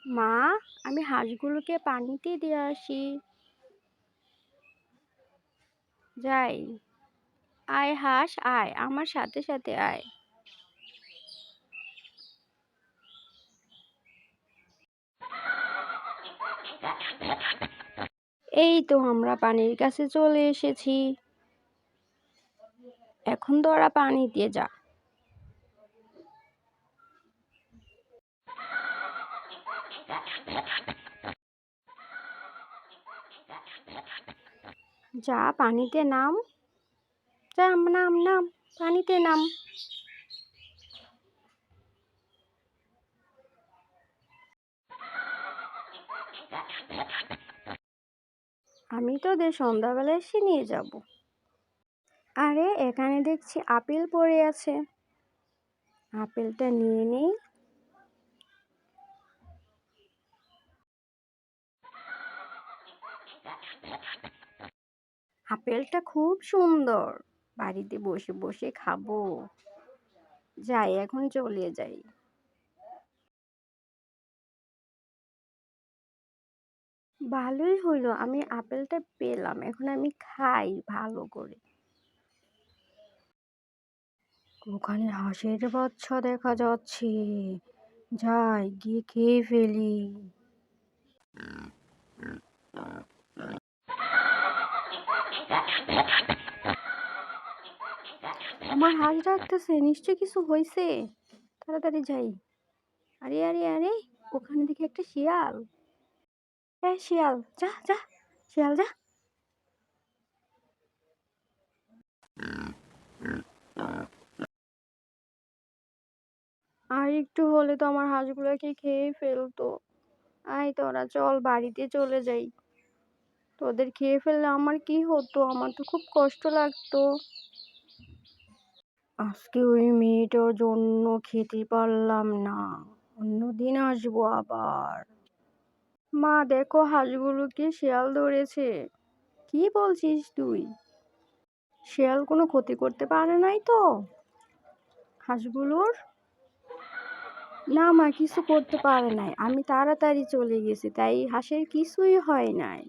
মা, আমি হাঁসগুলোকে পানিতে দিয়ে আসি। যাই। আয় হাঁস আয়, আমার সাথে সাথে আয়। এই তো আমরা পানির কাছে চলে এসেছি। এখন তো ওরা পানি দিয়ে যা। যা পানিতে নাম। যা নাম নাম, পানিতে নাম। আমি তোদের সন্ধ্যাবেলা এসে নিয়ে যাব। আরে এখানে দেখছি আপেল পড়ে আছে, আপেলটা নিয়ে নেই। আপেলটা খুব সুন্দর, বাড়িতে বসে বসে খাবো। যাই, এখন চলে যাই। ভালোই হলো, আমি আপেলটা পেলাম, এখন আমি খাই ভালো করে। ওখানে হাঁসের বাচ্চা দেখা যাচ্ছে, যাই গিয়ে খেয়ে ফেলি। আমার হাঁস ডাকতেছে, নিশ্চয় কিছু হয়েছে, তাড়াতাড়ি যাই। আরে আরে আরে, ওখানে দেখি একটা শিয়াল। শিয়াল যা যা, শিয়াল যা। আর একটু হলে তো আমার হাঁসগুলোকে খেয়ে ফেলতো। আয় তোরা চল বাড়িতে চলে যাই। তোদের খেয়ে ফেললে আমার কি হতো, আমার তো খুব কষ্ট লাগতো। আজকে ওই মেয়েটার জন্য খেতে পারলাম না, অন্যদিন আসবো আবার। মা দেখো, হাঁসগুলোকে শিয়াল ধরেছে। কি বলছিস তুই? শিয়াল কোনো ক্ষতি করতে পারে নাই তো হাঁসগুলোর? না মা, কিছু করতে পারে নাই, আমি তাড়াতাড়ি চলে গেছি, তাই হাঁসের কিছুই হয় নাই।